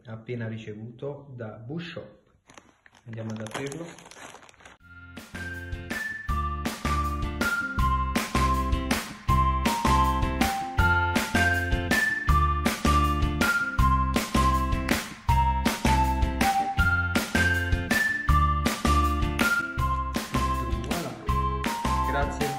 appena ricevuto da Bush Shop. Andiamo ad aprirlo. Voilà. Grazie